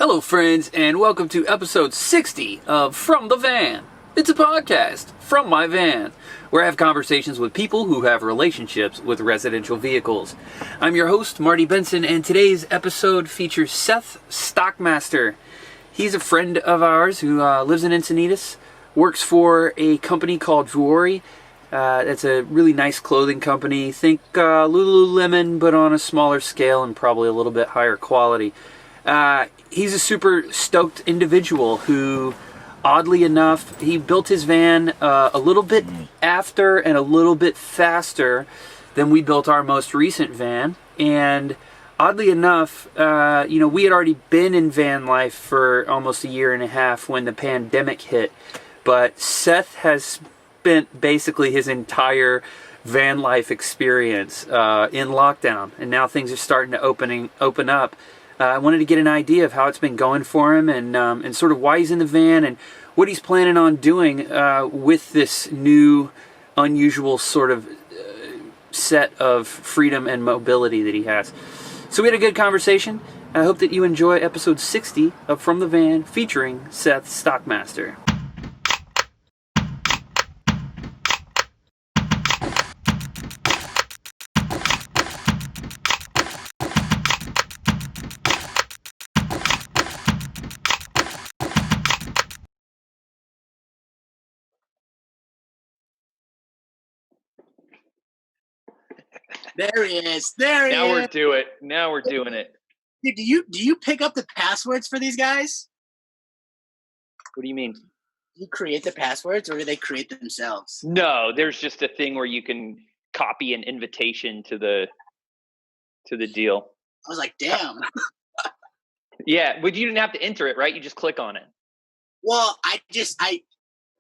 Hello, friends, and welcome to episode 60 of From the Van. It's a podcast from my van, where I have conversations with people who have relationships with residential vehicles. I'm your host, Marty Benson, and today's episode features Seth Stockmaster. He's a friend of ours who lives in Encinitas, works for a company called Vuitton. It's a really nice clothing company. Think Lululemon, but on a smaller scale and probably a little bit higher quality. He's a super stoked individual who, oddly enough, he built his van a little bit after and a little bit faster than we built our most recent van. And oddly enough, we had already been in van life for almost a year and a half when the pandemic hit. But Seth has spent basically his entire van life experience in lockdown, and now things are starting to open up. I wanted to get an idea of how it's been going for him, and sort of why he's in the van and what he's planning on doing with this new, unusual sort of set of freedom and mobility that he has. So we had a good conversation. I hope that you enjoy episode 60 of From the Van featuring Seth Stockmaster. There he is. There he is. Now we're doing it. Dude, do you pick up the passwords for these guys? What do you mean? Do you create the passwords, or do they create themselves? No, there's just a thing where you can copy an invitation to the deal. I was like, damn. Yeah, but you didn't have to enter it, right? You just click on it. Well, I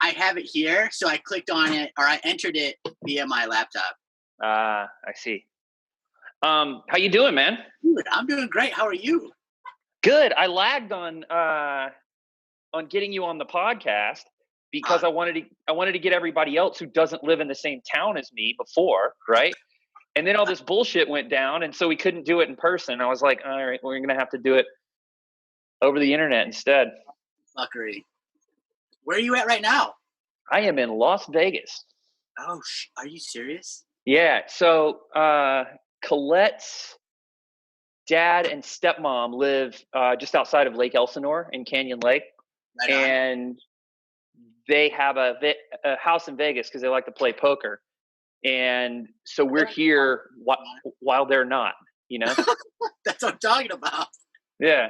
have it here, so I clicked on it, or I entered it via my laptop. I see. How you doing, man? Dude, I'm doing great. How are you? Good. I lagged on getting you on the podcast because I wanted to get everybody else who doesn't live in the same town as me before, right? And then all this bullshit went down, and so we couldn't do it in person. I was like, all right, we're gonna have to do it over the internet instead. Fuckery. Where are you at right now? I am in Las Vegas. Oh, are you serious? Yeah, so Colette's dad and stepmom live just outside of Lake Elsinore in Canyon Lake, Right and they have a house in Vegas because they like to play poker, and so we're here while they're not, That's what I'm talking about. Yeah,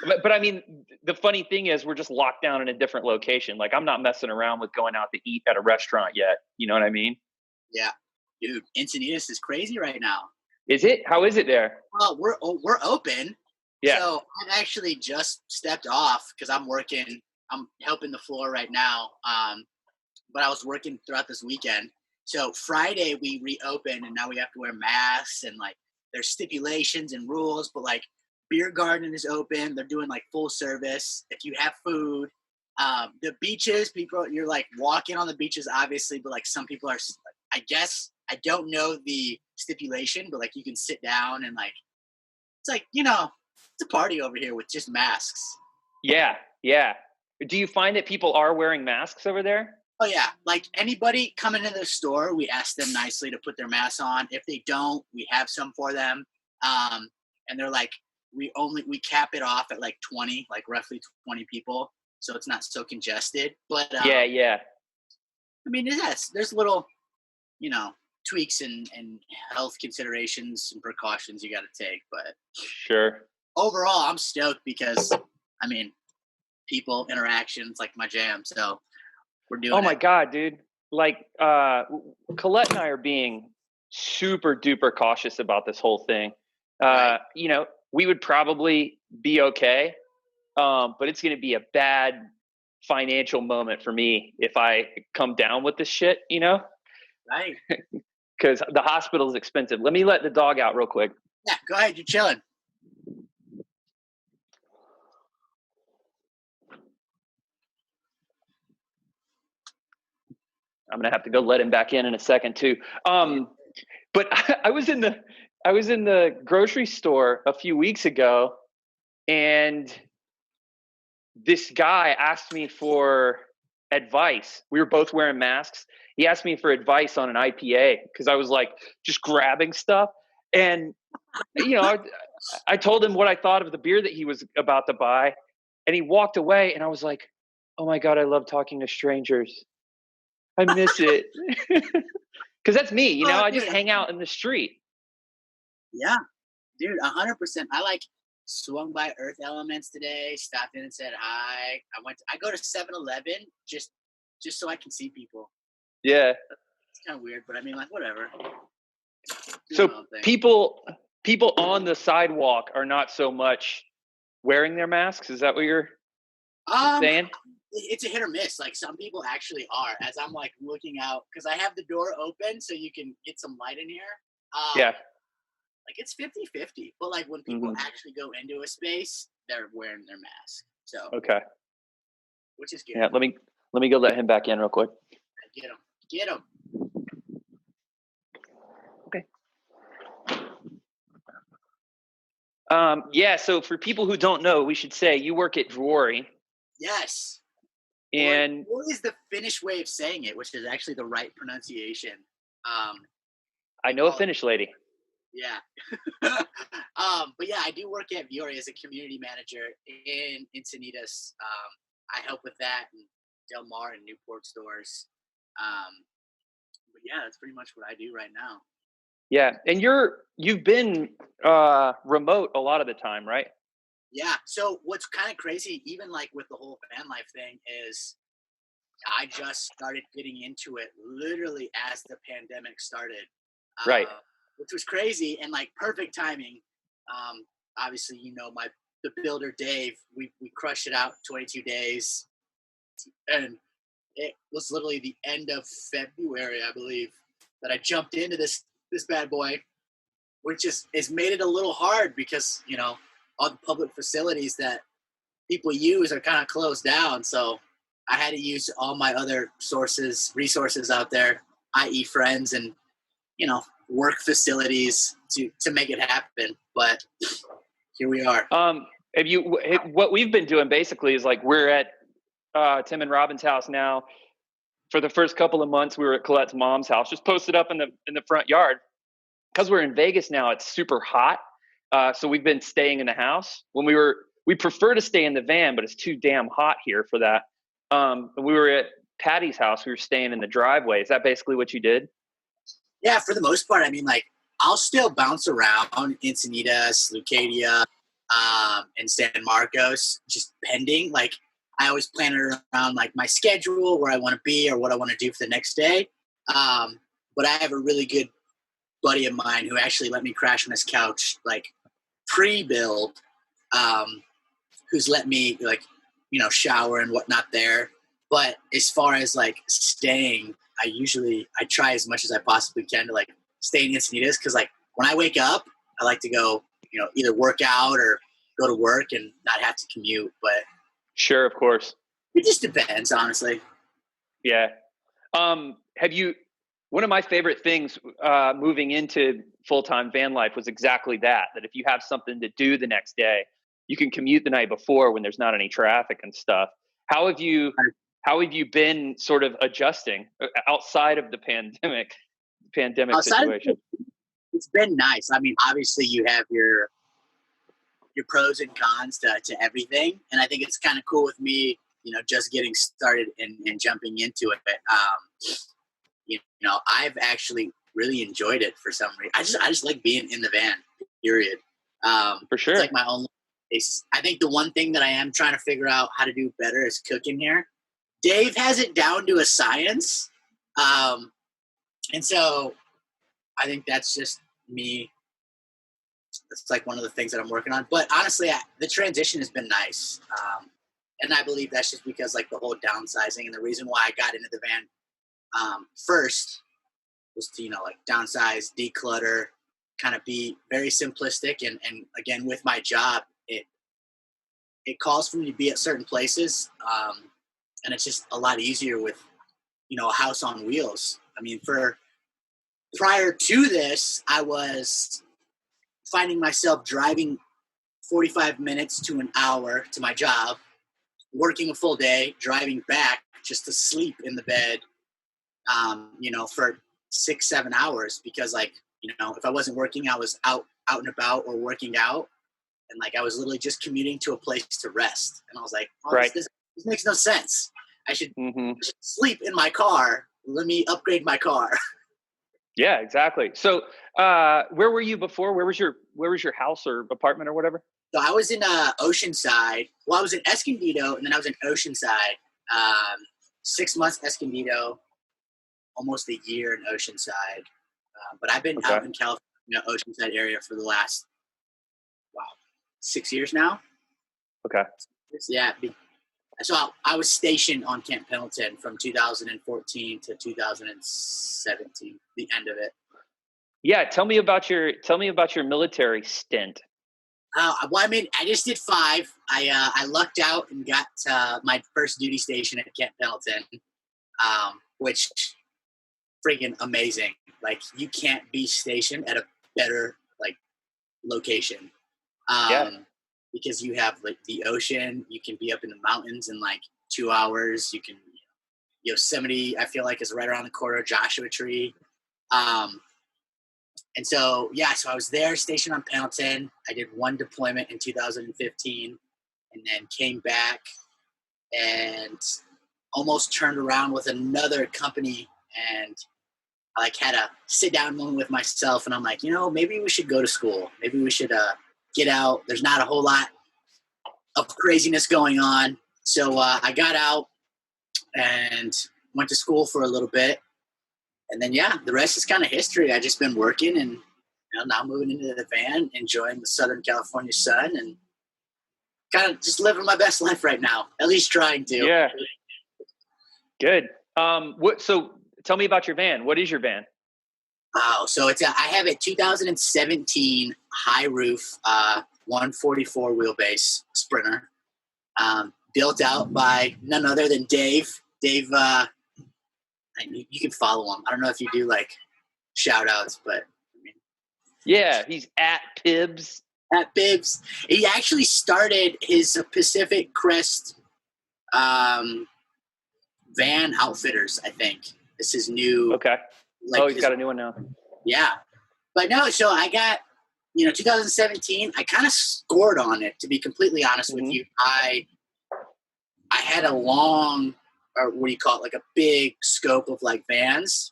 but I mean, the funny thing is we're just locked down in a different location. Like, I'm not messing around with going out to eat at a restaurant yet. You know what I mean? Yeah. Dude, Encinitas is crazy right now. Is it? How is it there? Well, we're open. Yeah. So I've actually just stepped off because I'm working. I'm helping the floor right now. But I was working throughout this weekend. So Friday we reopened, and now we have to wear masks, and like there's stipulations and rules. But like beer garden is open. They're doing like full service. If you have food, the beaches, you're like walking on the beaches, obviously. But like some people are, I guess. I don't know the stipulation, but like you can sit down and like, it's like, it's a party over here with just masks. Yeah. Yeah. Do you find that people are wearing masks over there? Oh yeah. Like anybody coming into the store, we ask them nicely to put their masks on. If they don't, we have some for them. And they're like, we cap it off at like 20, like roughly 20 people. So it's not so congested, but yeah. I mean, there's little, tweaks and health considerations and precautions you got to take, but sure. Overall, I'm stoked because I mean, people interactions like my jam. So we're doing. Oh my God, dude! Like Colette and I are being super duper cautious about this whole thing. Right. We would probably be okay, but it's going to be a bad financial moment for me if I come down with this shit. Right. Because the hospital is expensive. Let me let the dog out real quick. Yeah, go ahead. You're chilling. I'm gonna have to go let him back in a second too. But I was in the grocery store a few weeks ago, and this guy asked me for advice. We were both wearing masks. He asked me for advice on an IPA because I was like just grabbing stuff. And, I told him what I thought of the beer that he was about to buy. And he walked away and I was like, oh my God, I love talking to strangers. I miss it. Because that's me, I just hang out in the street. Yeah, dude, 100%. I swung by Earth Elements today, stopped in and said hi. I go to 7-Eleven just so I can see people. Yeah. It's kind of weird, but I mean, whatever. So people on the sidewalk are not so much wearing their masks. Is that what you're saying? It's a hit or miss. Some people actually are. As I'm looking out, because I have the door open so you can get some light in here. Yeah. It's 50-50. But when people actually go into a space, they're wearing their mask. So okay. Which is good. Yeah. Let me go let him back in real quick. Get him. Okay. Yeah, so for people who don't know, we should say you work at Drury. Yes. And what is the Finnish way of saying it, which is actually the right pronunciation? I know a Finnish lady. Yeah. But yeah, I do work at Vuori as a community manager in Encinitas. I help with that in Del Mar and Newport stores. But yeah, that's pretty much what I do right now. Yeah, and you've been remote a lot of the time, right? Yeah. So what's kind of crazy, even with the whole van life thing, is I just started getting into it literally as the pandemic started. Right. Which was crazy and perfect timing. Obviously, the builder Dave, we crushed it out 22 days, and it was literally the end of February, I believe, that I jumped into this bad boy, which has made it a little hard because all the public facilities that people use are kind of closed down. So I had to use all my other resources out there, i.e. friends and work facilities to make it happen. But here we are. What we've been doing basically is we're at Tim and Robin's house now. For the first couple of months, we were at Colette's mom's house, just posted up in the front yard. Because we're in Vegas now, it's super hot. So we've been staying in the house. We prefer to stay in the van, but it's too damn hot here for that. We were at Patty's house. We were staying in the driveway. Is that basically what you did? Yeah, for the most part. I mean, I'll still bounce around Encinitas, Lucadia, and San Marcos, just pending. I always plan it around my schedule, where I want to be or what I want to do for the next day. But I have a really good buddy of mine who actually let me crash on his couch, pre-build, who's let me shower and whatnot there. But as far as staying, I try as much as I possibly can to stay in Encinitas, because when I wake up, I like to go either work out or go to work and not have to commute. But sure, of course, it just depends, honestly. Yeah. One of my favorite things moving into full-time van life was exactly that if you have something to do the next day, you can commute the night before when there's not any traffic and stuff. How have you been sort of adjusting outside of the pandemic situation? It's been nice. I mean, obviously you have your pros and cons to everything. And I think it's kind of cool with me, just getting started and jumping into it. I've actually really enjoyed it for some reason. I just like being in the van, period. For sure. It's my own place. I think the one thing that I am trying to figure out how to do better is cooking here. Dave has it down to a science. And so I think that's just me. It's one of the things that I'm working on. But honestly, the transition has been nice. And I believe that's just because the whole downsizing, and the reason why I got into the van first was to downsize, declutter, kind of be very simplistic, and again, with my job, it calls for me to be at certain places, and it's just a lot easier with a house on wheels. I mean, prior to this, I was finding myself driving 45 minutes to an hour to my job, working a full day, driving back just to sleep in the bed, for 6-7 hours, because if I wasn't working, I was out and about or working out. And I was literally just commuting to a place to rest. And I was like, right. this makes no sense. I should sleep in my car. Let me upgrade my car. Yeah, exactly. So where were you before? Where was your house or apartment or whatever? So I was in Oceanside. Well, I was in Escondido, and then I was in Oceanside. 6 months Escondido, almost a year in Oceanside. But I've been out in California, Oceanside area for the last 6 years now. Okay. Yeah. So I was stationed on Camp Pendleton from 2014 to 2017, the end of it. Yeah. Tell me about your military stint. I just did 5. I lucked out and got my first duty station at Camp Pendleton, which freaking amazing. You can't be stationed at a better location. Because you have the ocean, you can be up in the mountains in 2 hours. You can, Yosemite, I feel is right around the corner, Joshua Tree. And so I was there stationed on Pendleton. I did 1 deployment in 2015 and then came back and almost turned around with another company, and I had a sit down moment with myself, and I'm like, maybe we should go to school. Maybe we should get out. There's not a whole lot of craziness going on. So I got out and went to school for a little bit. And then, the rest is kind of history. I just been working and now moving into the van, enjoying the Southern California sun, and kind of just living my best life right now, at least trying to. Yeah. Good. So tell me about your van. What is your van? Oh, so I have a 2017 high roof, 144 wheelbase Sprinter, built out by none other than Dave. Dave, you can follow him. I don't know if you do shout outs, but yeah, he's at Pibbs. At Pibbs. He actually started his Pacific Crest van outfitters, I think. This is new. Okay. He's got a new one now. Yeah. But no, so I got, 2017, I kind of scored on it, to be completely honest with you. I had a long, or what do you call it, a big scope of vans.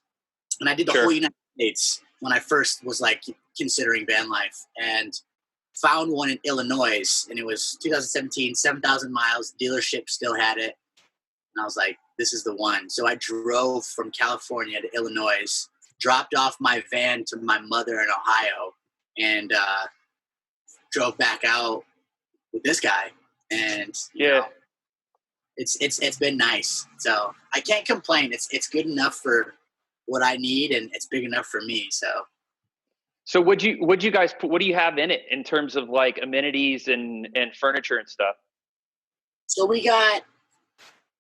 And I did the whole United States when I first was considering van life, and found one in Illinois, and it was 2017, 7,000 miles, dealership still had it. And I was like, this is the one. So I drove from California to Illinois, dropped off my van to my mother in Ohio, and drove back out with this guy. And it's been nice. So I can't complain. It's good enough for what I need, and it's big enough for me. So what do you have in it in terms of amenities and furniture and stuff? So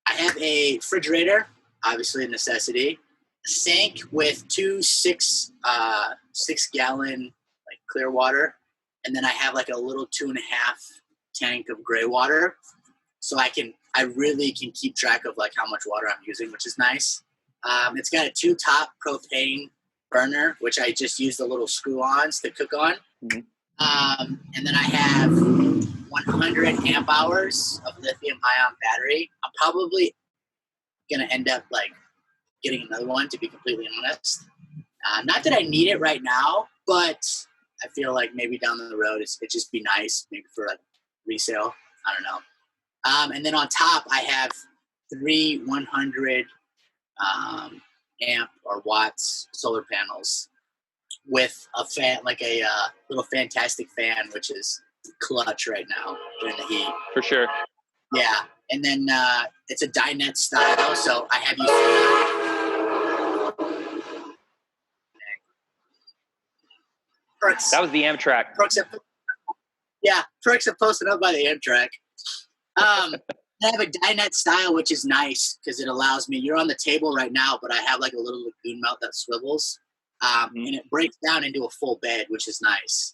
I have a refrigerator, obviously a necessity, a sink with 2 6-gallon clear water, and then I have a little 2.5 tank of gray water, so I really can keep track of how much water I'm using, which is nice. It's got a 2-top propane burner, which I just use the little screw-ons to cook on. And then I have 100 amp hours of lithium-ion battery. I'm probably going to end up getting another one, to be completely honest. Not that I need it right now, but I feel maybe down the road it'd just be nice, maybe for resale. I don't know. And then on top, I have 3 100 amp or watts solar panels with a fan, a little fantastic fan, which is clutch right now during the heat. For sure. Yeah. And then it's a dinette style, so I have you. Perks. That was the Amtrak. Perks have posted up by the Amtrak. I have a dinette style, which is nice because it allows me, you're on the table right now, but I have a little lagoon mount that swivels, and it breaks down into a full bed, which is nice.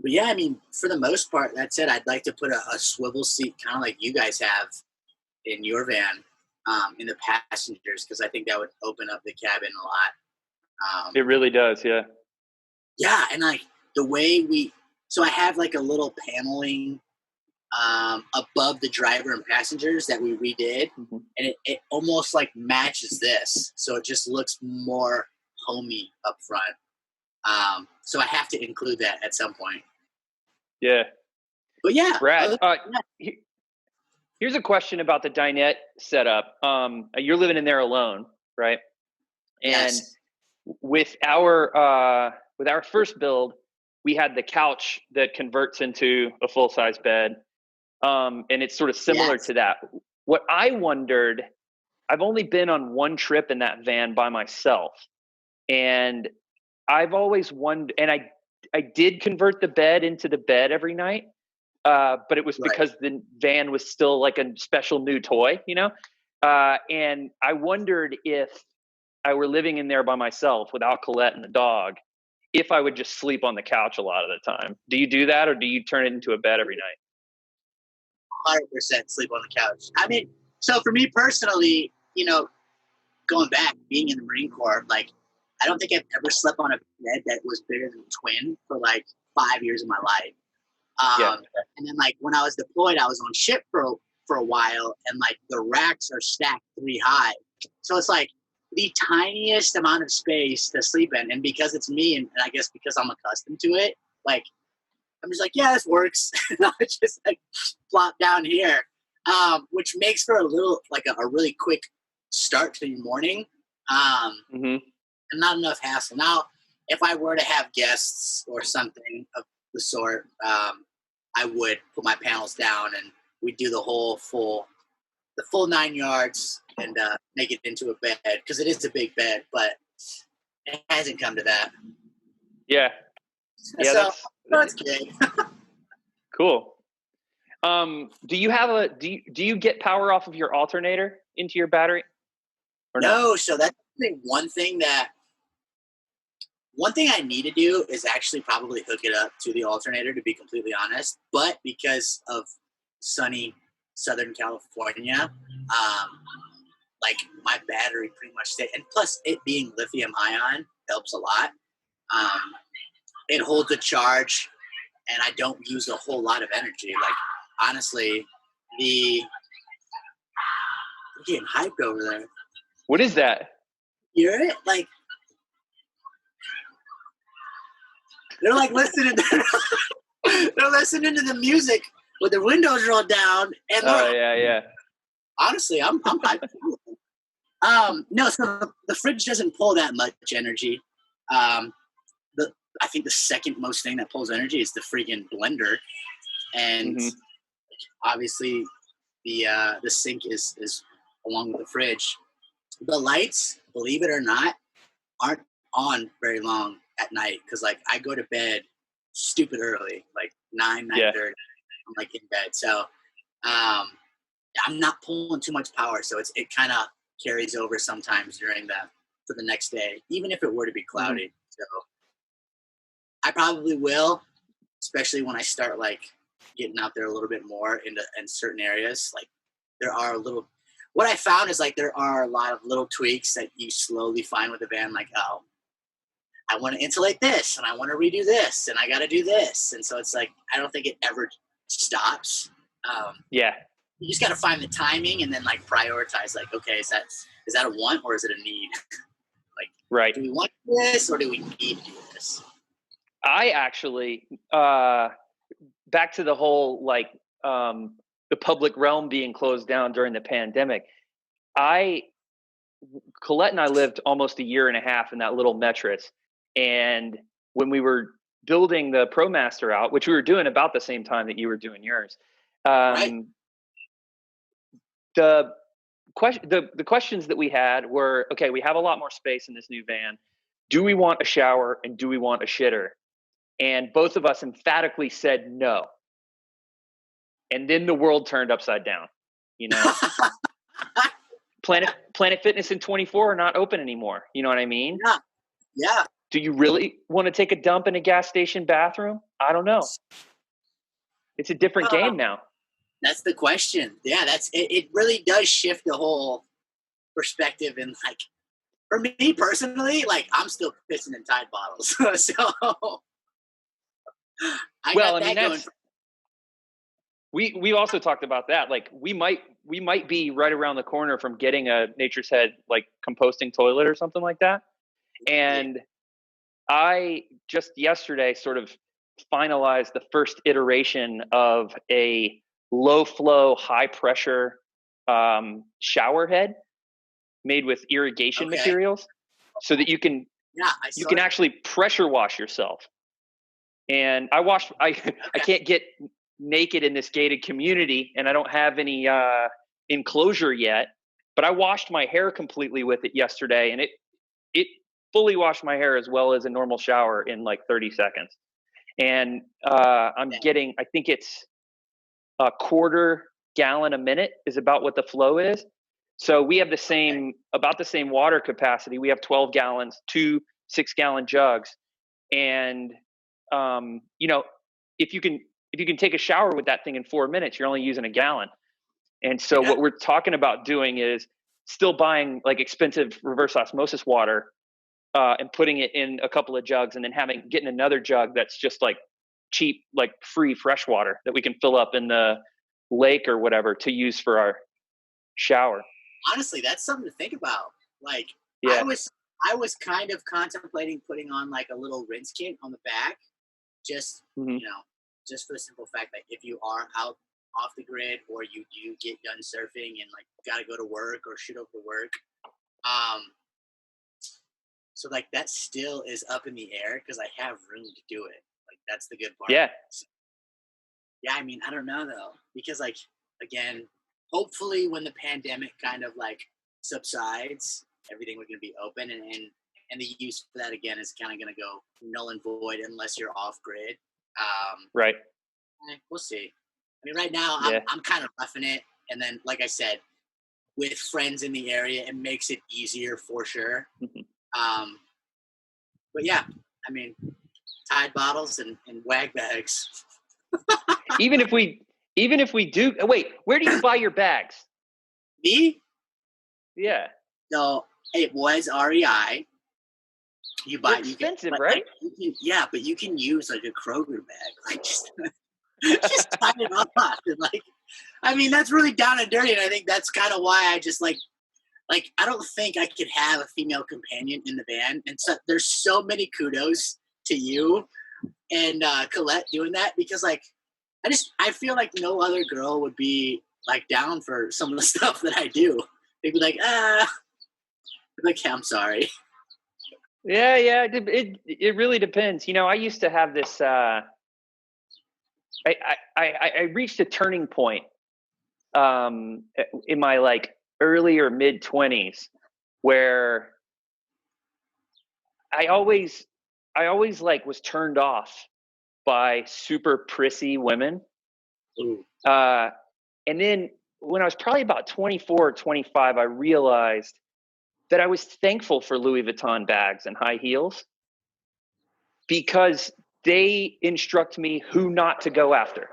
But yeah, I mean, for the most part, that's it. I'd like to put a swivel seat, kind of like you guys have in your van, in the passengers, because I think that would open up the cabin a lot. It really does, yeah. Yeah, and like the way so I have like a little paneling above the driver and passengers that we redid, Mm-hmm. and it almost like matches this, so it just looks more homey up front. So I have to include that at some point. Yeah. But yeah, Brad, here's a question about the dinette setup. You're living in there alone, right? And yes. with our first build, we had the couch that converts into a full-size bed. And it's sort of similar Yes. to that. What I wondered, I've only been on one trip in that van by myself. And I've always wondered, and I did convert the bed into the bed every night. But it was because the van was still like a special new toy, you know? And I wondered if I were living in there by myself without Colette and the dog, if I would just sleep on the couch a lot of the time. Do you do that, or do you turn it into a bed every night? 100% sleep on the couch. I mean, so for me personally, going back, being in the Marine Corps, like, I don't think I've ever slept on a bed that was bigger than a twin for like 5 years of my life. And then like when I was deployed, I was on ship for a while, and like the racks are stacked 3 high. So it's like the tiniest amount of space to sleep in. And because it's me, and I guess because I'm accustomed to it, like, I'm just like, yeah, this works. And I just like flop down here, which makes for a little, like a really quick start to your morning. And not enough hassle. Now, if I were to have guests or something of the sort, I would put my panels down and we'd do the full 9 yards and make it into a bed, because it is a big bed, but it hasn't come to that. Yeah. Yeah, so that's good. Cool. Do you get power off of your alternator into your battery? Or no, so that's one thing I need to do is actually probably hook it up to the alternator, to be completely honest. But because of sunny Southern California, like my battery pretty much stays, and plus it being lithium ion helps a lot. It holds a charge, and I don't use a whole lot of energy. Like, honestly, we're getting hyped over there. What is that? You hear it? Like, they're like listening to the music with the windows rolled down. And yeah. Honestly, I'm hyped. No, so the fridge doesn't pull that much energy. I think the second most thing that pulls energy is the freaking blender, and obviously the sink is along with the fridge. The lights, believe it or not, aren't on very long at night, because like I go to bed stupid early, like 9:30. I'm like in bed, so I'm not pulling too much power, so it kind of carries over sometimes for the next day, even if it were to be cloudy. So I probably will, especially when I start like getting out there a little bit more in certain areas. Like, what I found is like there are a lot of little tweaks that you slowly find with a van, like, oh, I want to insulate this and I want to redo this and I got to do this. And so it's like, I don't think it ever stops. You just got to find the timing and then like prioritize, like, okay, is that a want or is it a need? Like, right. Do we want this or do we need to do this? I actually, back to the whole, like, the public realm being closed down during the pandemic. Colette and I lived almost a year and a half in that little metris. And when we were building the ProMaster out, which we were doing about the same time that you were doing yours, Right. The questions that we had were, okay, we have a lot more space in this new van. Do we want a shower and do we want a shitter? And both of us emphatically said no. And then the world turned upside down. You know, Planet Fitness and 24 are not open anymore. You know what I mean? Yeah. Do you really want to take a dump in a gas station bathroom? I don't know. It's a different game now. That's the question. Yeah, it really does shift the whole perspective. And like, for me personally, like I'm still pissing in Tide bottles. So we also talked about that. Like we might be right around the corner from getting a Nature's Head like composting toilet or something like that. And I just yesterday sort of finalized the first iteration of a low-flow, high-pressure showerhead made with irrigation materials, so that you can actually pressure wash yourself. And I can't get naked in this gated community, and I don't have any enclosure yet, but I washed my hair completely with it yesterday, and it fully washed my hair as well as a normal shower in like 30 seconds. And I'm getting, I think it's a quarter gallon a minute is about what the flow is. So we have about the same water capacity. We have 12 gallons, 2 6-gallon jugs. And, if you can take a shower with that thing in 4 minutes, you're only using a gallon. And so what we're talking about doing is still buying like expensive reverse osmosis water, and putting it in a couple of jugs, and then getting another jug that's just like cheap, like free fresh water that we can fill up in the lake or whatever to use for our shower. Honestly, that's something to think about. Like, I was kind of contemplating putting on like a little rinse kit on the back, just just for the simple fact that if you are out off the grid, or you do get done surfing and like got to go to work or shoot over to work, so like that still is up in the air because I have room to do it. Like that's the good part. Yeah. Yeah, I mean, I don't know though, because like again, hopefully when the pandemic kind of like subsides, everything was going to be open, and the use for that again is kind of going to go null and void unless you're off grid. Right. We'll see. I mean, right now I'm kind of roughing it, and then like I said, with friends in the area, it makes it easier for sure. But yeah, I mean, Tide bottles and wag bags. even if we do, wait, where do you buy your bags? Me? Yeah. So it was REI. They're expensive, right? Like, but you can use like a Kroger bag, like just tie it off, and like, I mean, that's really down and dirty, and I think that's kind of why I just like I don't think I could have a female companion in the van, and so there's so many kudos to you and Colette doing that, because like I feel like no other girl would be like down for some of the stuff that I do. They'd be like, like, I'm sorry. Yeah, it really depends. I used to have this. I reached a turning point in my like early or mid 20s where I always like was turned off by super prissy women. And then when I was probably about 24 or 25, I realized that I was thankful for Louis Vuitton bags and high heels, because they instruct me who not to go after.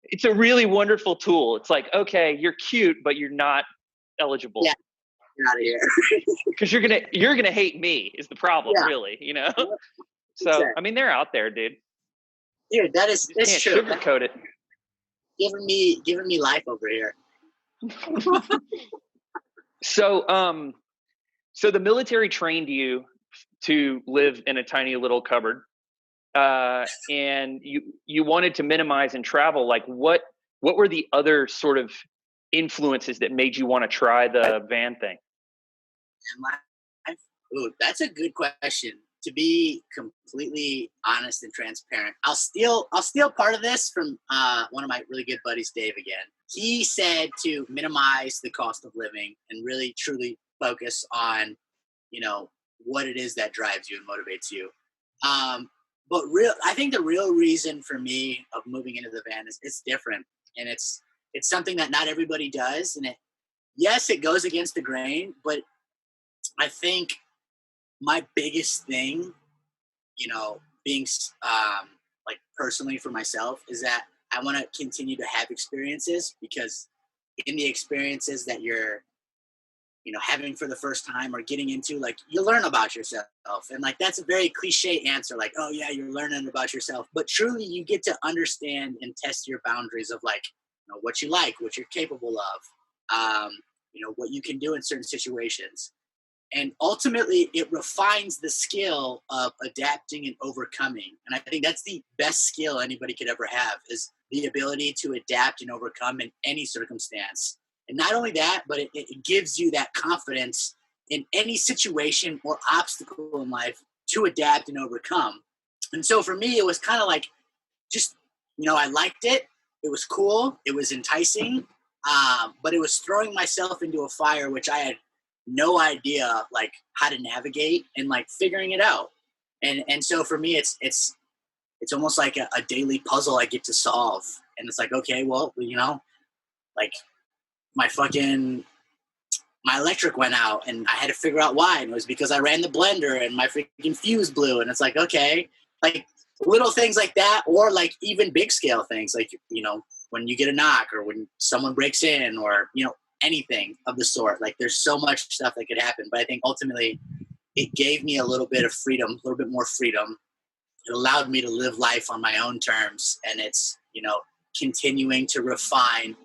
It's a really wonderful tool. It's like, okay, you're cute, but you're not eligible. Yeah, get out of here. Because you're gonna hate me is the problem, really. So exactly. I mean, they're out there, dude. Dude, that's true. Sugarcoat it. Giving me life over here. So the military trained you to live in a tiny little cupboard, and you wanted to minimize and travel. Like, what were the other sort of influences that made you want to try the van thing? Ooh, that's a good question. To be completely honest and transparent, I'll steal part of this from one of my really good buddies, Dave. Again, he said to minimize the cost of living and really truly focus on, what it is that drives you and motivates you. But I think the real reason for me of moving into the van is it's different, and it's something that not everybody does, and it goes against the grain, but I think my biggest thing, you know, being like personally for myself, is that I want to continue to have experiences, because in the experiences that you're, you know, having for the first time or getting into, like, you learn about yourself. And like, that's a very cliche answer, like, oh yeah, you're learning about yourself, but truly you get to understand and test your boundaries of, like, you know, what you like, what you're capable of, you know, what you can do in certain situations. And ultimately it refines the skill of adapting and overcoming. And I think that's the best skill anybody could ever have, is the ability to adapt and overcome in any circumstance. And not only that, but it gives you that confidence in any situation or obstacle in life to adapt and overcome. And so for me, it was kind of like, just, you know, I liked it. It was cool. It was enticing. But it was throwing myself into a fire, which I had no idea, like, how to navigate, and like figuring it out. And so for me, it's almost like a daily puzzle I get to solve. And it's like, okay, well, you know, like, my electric went out and I had to figure out why. And it was because I ran the blender and my freaking fuse blew. And it's like, okay, like little things like that, or like even big scale things, like, you know, when you get a knock or when someone breaks in, or, you know, anything of the sort. Like, there's so much stuff that could happen. But I think ultimately it gave me a little bit of freedom, a little bit more freedom. It allowed me to live life on my own terms. And it's, you know, continuing to refine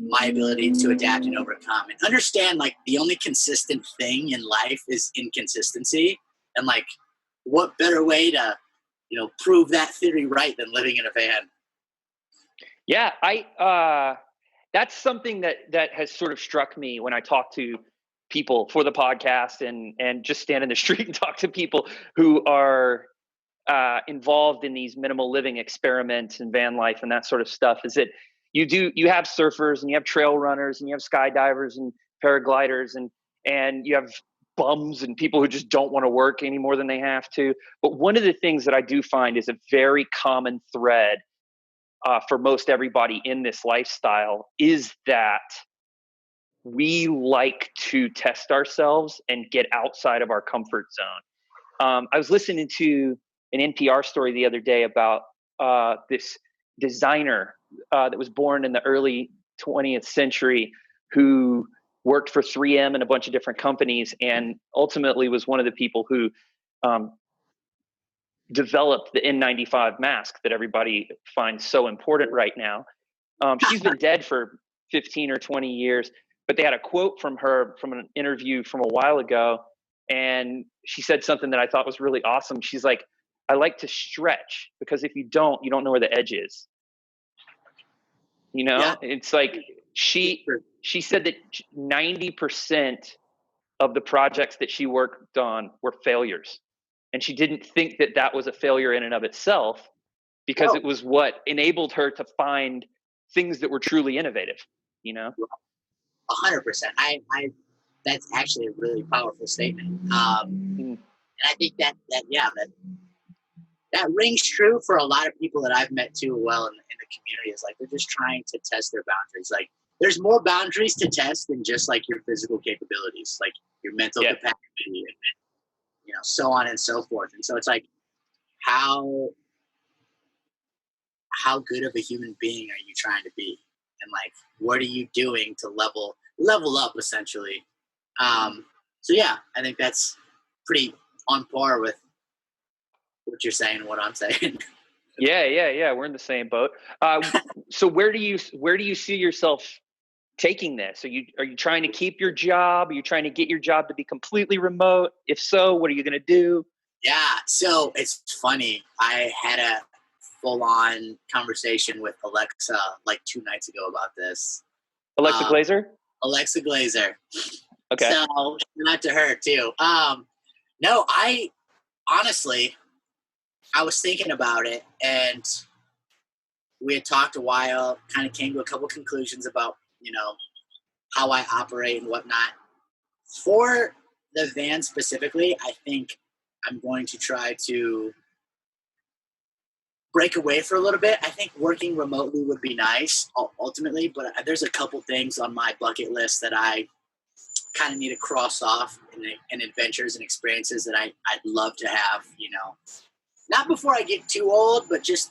my ability to adapt and overcome, and understand, like, the only consistent thing in life is inconsistency. And like, what better way to, you know, prove that theory right than living in a van? Yeah, that's something that has sort of struck me when I talk to people for the podcast, and just stand in the street and talk to people who are involved in these minimal living experiments and van life and that sort of stuff, is that you have surfers and you have trail runners and you have skydivers and paragliders and you have bums and people who just don't want to work any more than they have to. But one of the things that I do find is a very common thread for most everybody in this lifestyle is that we like to test ourselves and get outside of our comfort zone. I was listening to an NPR story the other day about this designer that was born in the early 20th century, who worked for 3M and a bunch of different companies, and ultimately was one of the people who developed the N95 mask that everybody finds so important right now. She's been dead for 15 or 20 years, but they had a quote from her from an interview from a while ago, and she said something that I thought was really awesome. She's like, I like to stretch, because if you don't know where the edge is. You know, Yeah. it's like she said that 90% of the projects that she worked on were failures. And she didn't think that was a failure in and of itself, because it was what enabled her to find things that were truly innovative, you know? 100%. I that's actually a really powerful statement. And I think that rings true for a lot of people that I've met too, well, in the community, is like, they're just trying to test their boundaries. Like, there's more boundaries to test than just like your physical capabilities, like your mental capacity, and, you know, so on and so forth. And so it's like, how good of a human being are you trying to be? And like, what are you doing to level up, essentially? So yeah, I think that's pretty on par with what you're saying and what I'm saying. Yeah. We're in the same boat. So where do you see yourself taking this? Are you trying to keep your job? Are you trying to get your job to be completely remote? If so, what are you going to do? Yeah. So it's funny. I had a full-on conversation with Alexa like 2 nights ago about this. Alexa Glazer? Alexa Glazer. Okay. So shout out to her too. No, I honestly, I was thinking about it, and we had talked a while, kind of came to a couple conclusions about, you know, how I operate and whatnot. For the van specifically, I think I'm going to try to break away for a little bit. I think working remotely would be nice ultimately, but there's a couple things on my bucket list that I kind of need to cross off and adventures and experiences that I'd love to have, you know, not before I get too old, but just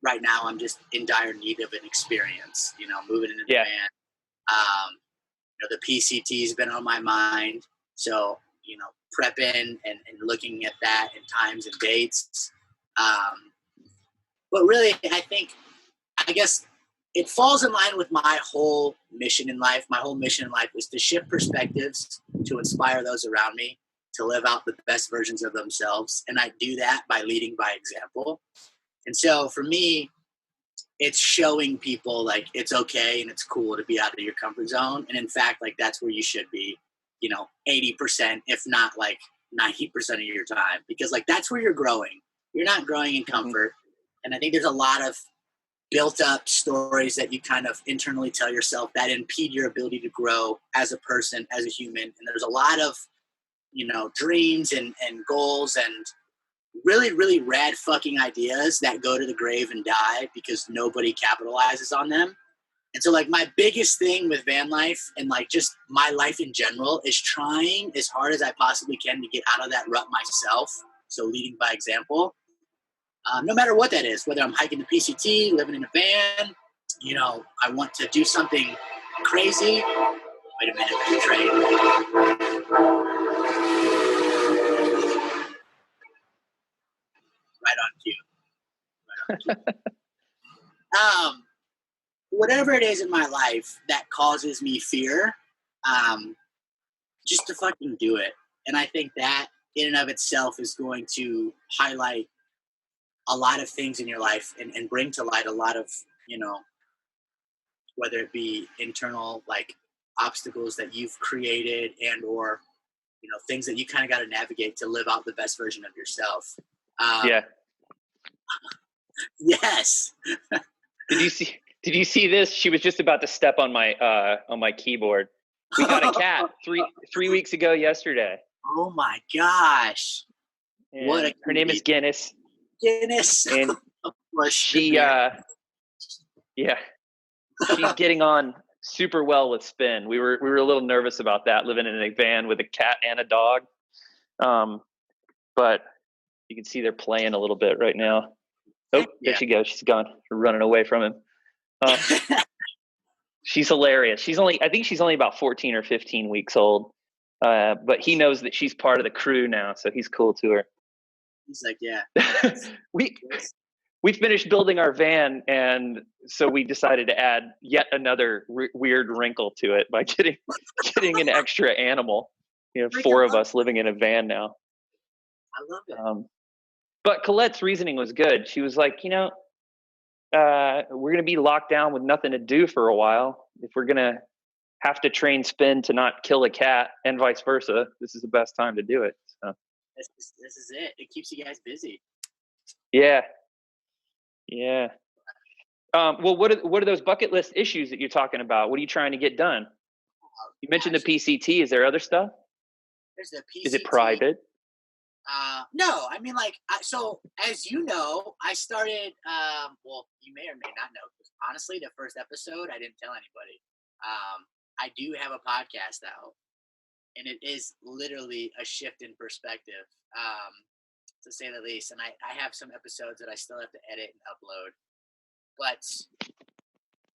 right now I'm just in dire need of an experience, you know, moving into the van. You know, the PCT has been on my mind. So, you know, prepping and looking at that and times and dates. But really, I guess it falls in line with my whole mission in life. My whole mission in life is to shift perspectives, to inspire those around me, to live out the best versions of themselves. And I do that by leading by example. And so for me, it's showing people like it's okay and it's cool to be out of your comfort zone. And in fact, like that's where you should be, you know, 80%, if not like 90% of your time, because like that's where you're growing. You're not growing in comfort. And I think there's a lot of built up stories that you kind of internally tell yourself that impede your ability to grow as a person, as a human. And there's a lot of, you know, dreams and goals and really, really rad fucking ideas that go to the grave and die because nobody capitalizes on them. And so like my biggest thing with van life and like just my life in general is trying as hard as I possibly can to get out of that rut myself. So leading by example. No matter what that is, whether I'm hiking the PCT, living in a van, you know, I want to do something crazy. Wait a minute, there's a train. Right on cue. Whatever it is in my life that causes me fear, just to fucking do it. And I think that in and of itself is going to highlight a lot of things in your life and bring to light a lot of, you know, whether it be internal like obstacles that you've created and or, you know, things that you kind of got to navigate to live out the best version of yourself. Yes. Did you see this? She was just about to step on my keyboard. We got a cat 3 weeks ago yesterday. Oh my gosh. And her name is Guinness. And she's getting on super well with Spin. We were a little nervous about that, living in a van with a cat and a dog. But you can see they're playing a little bit right now. Oh, there she goes. She's gone, running away from him. She's hilarious. I think she's only about 14 or 15 weeks old. But he knows that she's part of the crew now, so he's cool to her. He's like, yeah. We finished building our van, and so we decided to add yet another weird wrinkle to it by getting an extra animal. You know, 4 of us living in a van now. I love it. But Colette's reasoning was good. She was like, you know, we're going to be locked down with nothing to do for a while. If we're going to have to train Spin to not kill a cat and vice versa, this is the best time to do it. So. This is it. It keeps you guys busy. Yeah. Well, what are those bucket list issues that you're talking about? What are you trying to get done? You mentioned the PCT. Is there other stuff? There's the PCT. Is it private? No, I mean, like, so as you know, I started, well, you may or may not know, because honestly, the first episode, I didn't tell anybody. I do have a podcast out, and it is literally a shift in perspective, to say the least. And I have some episodes that I still have to edit and upload, but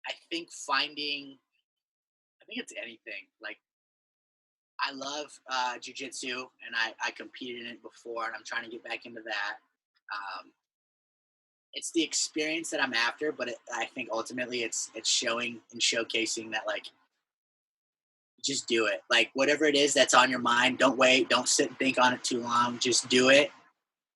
I think it's anything, like, I love jiu-jitsu, and I competed in it before, and I'm trying to get back into that. It's the experience that I'm after, but I think ultimately it's showing and showcasing that, like, just do it. Like, whatever it is that's on your mind, don't wait, don't sit and think on it too long, just do it.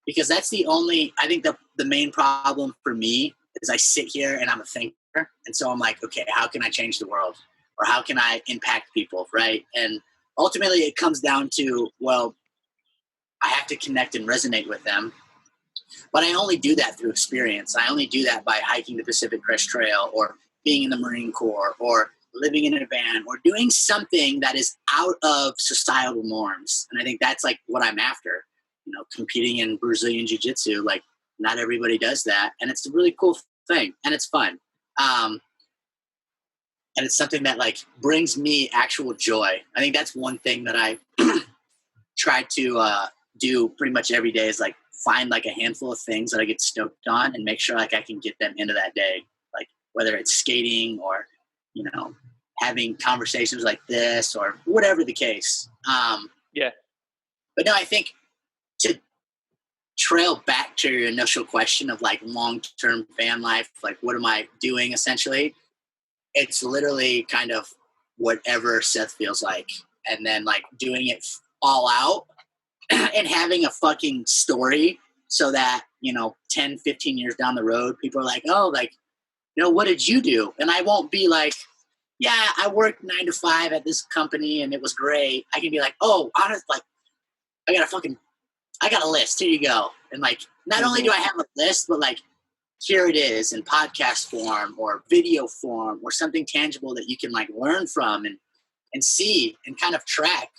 Because that's I think the main problem for me is I sit here and I'm a thinker, and so I'm like, okay, how can I change the world? Or how can I impact people, right? And ultimately, it comes down to, well, I have to connect and resonate with them. But I only do that through experience. I only do that by hiking the Pacific Crest Trail or being in the Marine Corps or living in a van or doing something that is out of societal norms. And I think that's like what I'm after, you know, competing in Brazilian Jiu-Jitsu. Like, not everybody does that. And it's a really cool thing. And it's fun. and it's something that like brings me actual joy. I think that's one thing that I try to do pretty much every day is like find like a handful of things that I get stoked on and make sure like I can get them into that day. Like whether it's skating or, you know, having conversations like this or whatever the case. Yeah. But no, I think to trail back to your initial question of like long-term van life, like what am I doing essentially? It's literally kind of whatever Seth feels like, and then like doing it all out and having a fucking story so that, you know, 10, 15 years down the road, people are like, oh, like, you know, what did you do? And I won't be like, yeah, I worked 9 to 5 at this company and it was great. I can be like, oh, honestly, like, I got a list. Here you go. And like, not only do I have a list, but like, here it is in podcast form or video form or something tangible that you can like learn from and see and kind of track.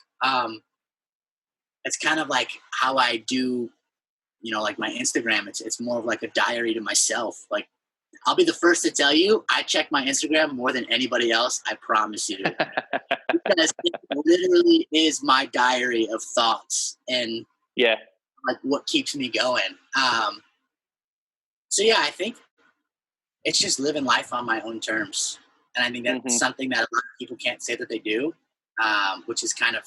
It's kind of like how I do, you know, like my Instagram. It's more of like a diary to myself. Like, I'll be the first to tell you, I check my Instagram more than anybody else. I promise you, because it literally is my diary of thoughts and like what keeps me going. So yeah, I think it's just living life on my own terms, and I think that's something that a lot of people can't say that they do, which is kind of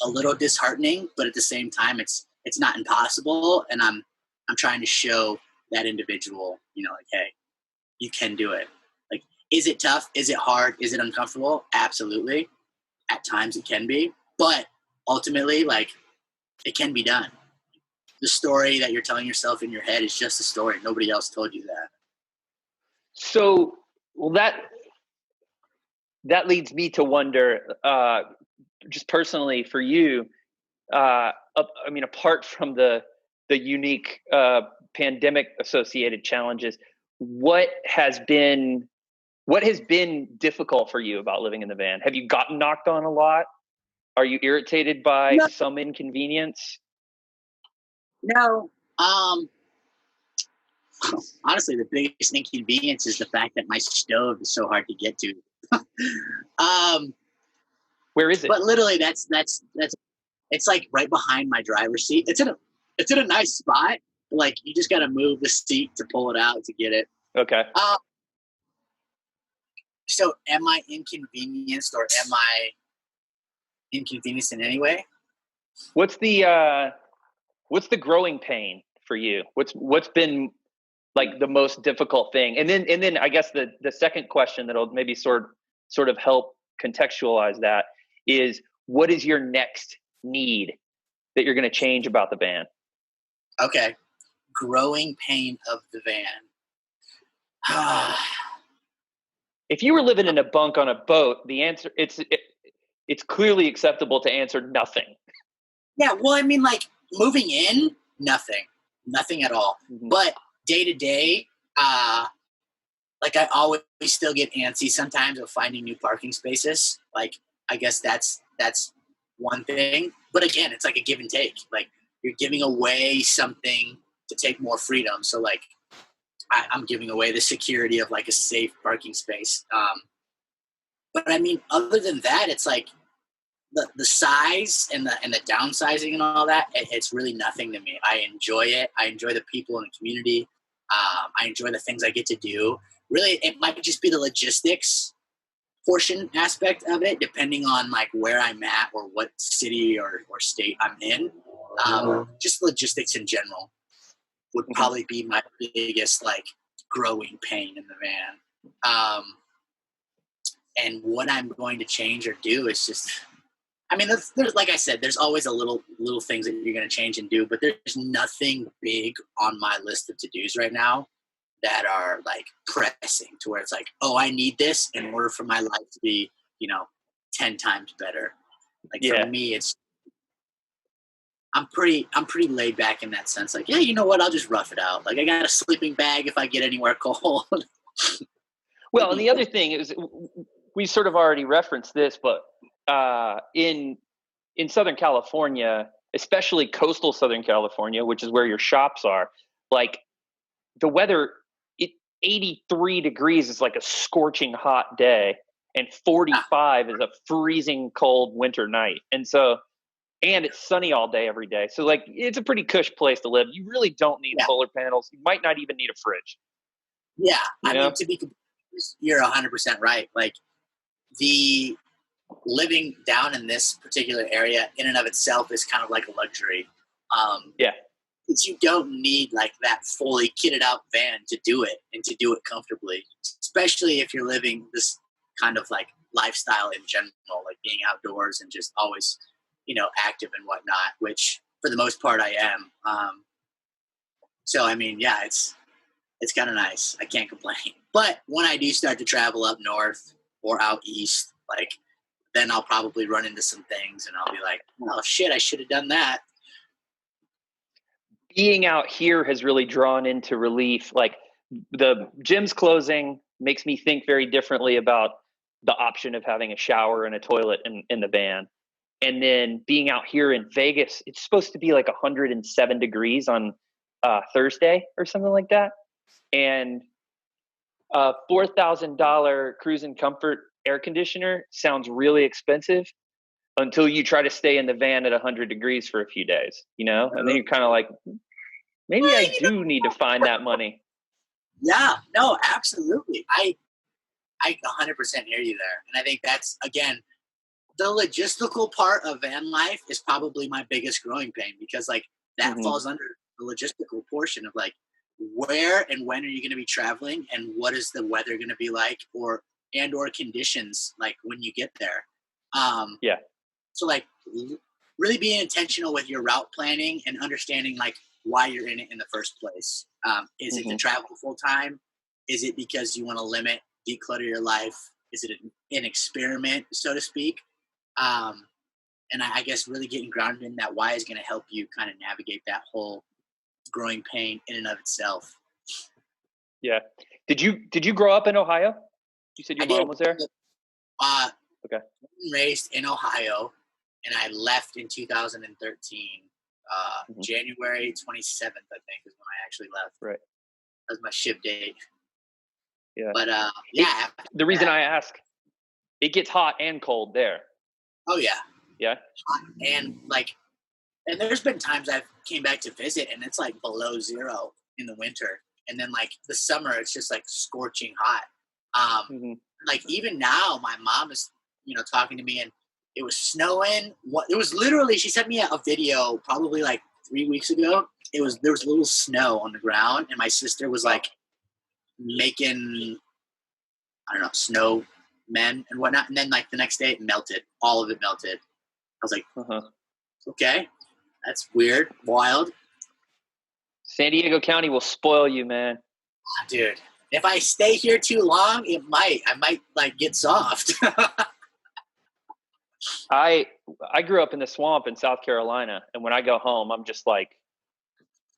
a little disheartening. But at the same time, it's not impossible, and I'm trying to show that individual, you know, like, hey, you can do it. Like, is it tough? Is it hard? Is it uncomfortable? Absolutely. At times it can be, but ultimately, like, it can be done. The story that you're telling yourself in your head is just a story. Nobody else told you that. So, well, that leads me to wonder, just personally for you, I mean, apart from the unique pandemic associated challenges, what has been difficult for you about living in the van? Have you gotten knocked on a lot? Are you irritated by some inconvenience? No. Honestly, the biggest inconvenience is the fact that my stove is so hard to get to. Where is it? But literally, that's it's like right behind my driver's seat. It's in a nice spot. Like, you just got to move the seat to pull it out to get it. Okay. So am I inconvenienced, or am I inconvenienced in any way? What's the growing pain for you? What's been like the most difficult thing? And then I guess the second question that'll maybe sort of help contextualize that is, what is your next need that you're going to change about the van? Okay. Growing pain of the van. If you were living in a bunk on a boat, the answer it's clearly acceptable to answer nothing. Yeah, well, I mean, like, moving in, nothing at all. Mm-hmm. But day to day, like, I always still get antsy sometimes of finding new parking spaces. Like, I guess that's one thing. But again, it's like a give and take. Like, you're giving away something to take more freedom. So, like, I'm giving away the security of like a safe parking space. But I mean, other than that, it's like the size and the downsizing and all that, it's really nothing to me. I enjoy it. I enjoy the people in the community. I enjoy the things I get to do. Really, it might just be the logistics portion aspect of it, depending on like where I'm at or what city or state I'm in. Just logistics in general would probably be my biggest like growing pain in the van. And what I'm going to change or do is just, I mean, there's like I said, there's always a little things that you're going to change and do, but there's nothing big on my list of to-dos right now that are like pressing to where it's like, oh, I need this in order for my life to be, 10 times better. Like, for me, I'm pretty laid back in that sense. Like, yeah, you know what? I'll just rough it out. Like, I got a sleeping bag if I get anywhere cold. Well, and the other thing is, we sort of already referenced this, but in Southern California, especially coastal Southern California, which is where your shops are, like, the weather, 83 degrees is like a scorching hot day. and 45 is a freezing cold winter night. And it's sunny all day, every day. So like, it's a pretty cush place to live. You really don't need solar panels. You might not even need a fridge. Yeah. I mean, you're 100% right. Like, the living down in this particular area in and of itself is kind of like a luxury. Because you don't need like that fully kitted out van to do it and to do it comfortably, especially if you're living this kind of like lifestyle in general, like being outdoors and just always, active and whatnot, which for the most part I am. So, I mean, yeah, it's kind of nice. I can't complain. But when I do start to travel up north or out east, like, then I'll probably run into some things and I'll be like, oh shit, I should have done that. Being out here has really drawn into relief. Like, the gym's closing makes me think very differently about the option of having a shower and a toilet in the van. And then being out here in Vegas, it's supposed to be like 107 degrees on Thursday or something like that. And a $4,000 Cruise and Comfort air conditioner sounds really expensive until you try to stay in the van at 100 degrees for a few days, and then you're kind of like, maybe I do need to find that money. Yeah, no, absolutely. I 100% hear you there. And I think that's, again, the logistical part of van life is probably my biggest growing pain, because like that falls under the logistical portion of like, where and when are you going to be traveling, and what is the weather going to be like, or conditions like when you get there. So like really being intentional with your route planning and understanding like why you're in it in the first place. Is it to travel full time? Is it because you want to limit, declutter your life? Is it an experiment, so to speak? And I guess really getting grounded in that why is going to help you kind of navigate that whole growing pain in and of itself. Yeah. Did you grow up in Ohio? You said your mom was there? Okay. Raised in Ohio, and I left in 2013. January 27th, I think, is when I actually left. Right. That was my ship date. Yeah. But the reason I ask, it gets hot and cold there. Oh yeah. Yeah. And there's been times I've came back to visit and it's like below zero in the winter, and then like the summer it's just like scorching hot. Like even now, my mom is talking to me, and it was snowing. It was literally, she sent me a video probably like 3 weeks ago. There was a little snow on the ground, and my sister was like making, I don't know, snow men and whatnot. And then like the next day it melted. All of it melted. I was like, okay, that's weird, wild. San Diego County will spoil you, man. Oh, dude, if I stay here too long, I might like get soft. I grew up in the swamp in South Carolina, and when I go home, I'm just like,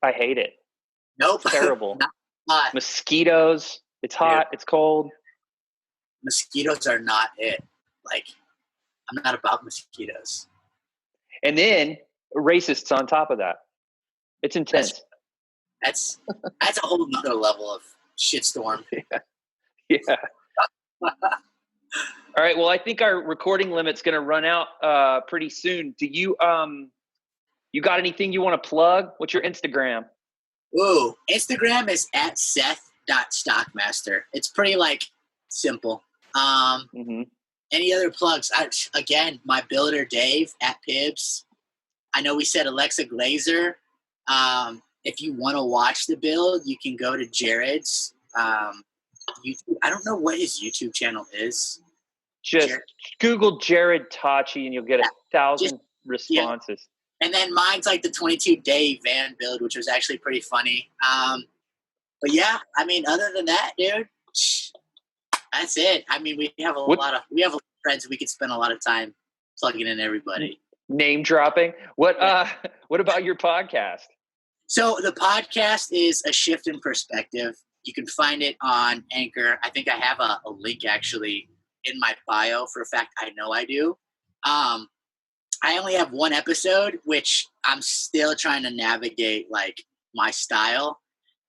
I hate it. Nope. It's terrible. Not. Mosquitoes. It's hot. It's cold. Mosquitoes are not it. Like, I'm not about mosquitoes. And then racists on top of that. It's intense. That's a whole nother level of shitstorm. Yeah. All right. Well, I think our recording limit's going to run out pretty soon. Do you you got anything you want to plug? What's your Instagram? Ooh, Instagram is at Seth.Stockmaster. It's pretty like simple. Any other plugs? Again, my builder Dave at Pibbs. I know we said Alexa Glazer. If you want to watch the build, you can go to Jared's YouTube. I don't know what his YouTube channel is. Just Google Jared Tachi and you'll get 1,000 responses. Yeah. And then mine's like the 22-day van build, which was actually pretty funny. But yeah, I mean, other than that, dude, that's it. I mean, we have a lot of friends. We could spend a lot of time plugging in everybody. Name dropping. What about your podcast? So the podcast is A Shift in Perspective. You can find it on Anchor. I think I have a link actually in my bio. For a fact, I know I do. I only have one episode, which I'm still trying to navigate like my style.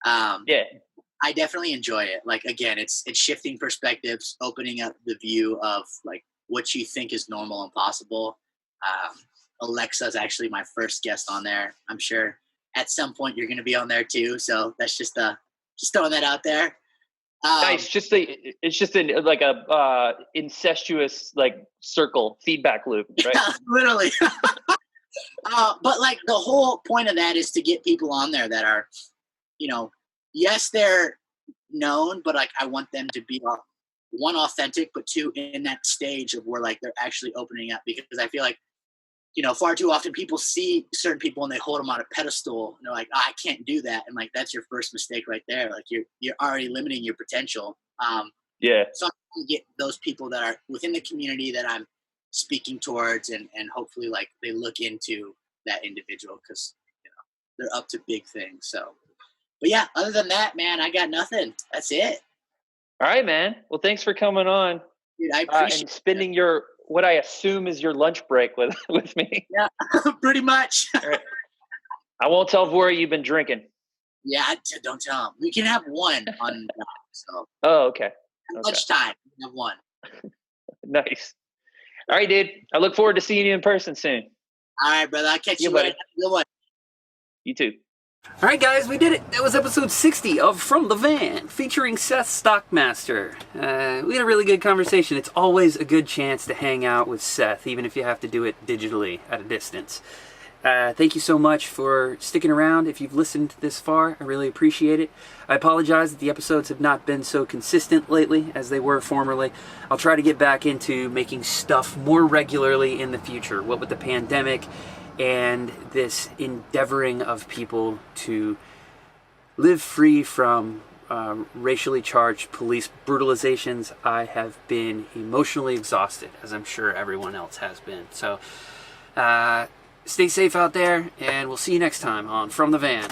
I I definitely enjoy it. Like, again, it's shifting perspectives, opening up the view of like what you think is normal and possible. Alexa's actually my first guest on there. I'm sure at some point you're going to be on there too. So that's just throwing that out there. Nice. It's just like a incestuous like circle feedback loop, right? Yeah, literally. But like the whole point of that is to get people on there that are, yes, they're known, but like I want them to be one, authentic, but two, in that stage of where like they're actually opening up, because I feel like, far too often people see certain people and they hold them on a pedestal and they're like, I can't do that. And like, that's your first mistake right there. Like you're already limiting your potential. Yeah. So I'm trying to get those people that are within the community that I'm speaking towards, and hopefully like they look into that individual, because they're up to big things. So, but yeah, other than that, man, I got nothing. That's it. All right, man. Well, thanks for coming on. Dude, I appreciate and spending what I assume is your lunch break with me. Yeah, pretty much. All right. I won't tell Vora you've been drinking. Yeah, don't tell him. We can have one on. So. Oh, okay. Lunchtime, we can have one. Nice. All right, dude. I look forward to seeing you in person soon. All right, brother. I'll catch you buddy. later. Good one. You too. All right, guys, we did it. That was episode 60 of From the Van, featuring Seth Stockmaster. We had a really good conversation. It's always a good chance to hang out with Seth, even if you have to do it digitally at a distance. Thank you so much for sticking around. If you've listened this far, I really appreciate it. I apologize that the episodes have not been so consistent lately as they were formerly. I'll try to get back into making stuff more regularly in the future, what with the pandemic and this endeavoring of people to live free from racially charged police brutalizations. I have been emotionally exhausted, as I'm sure everyone else has been. So stay safe out there, and we'll see you next time on From the Van.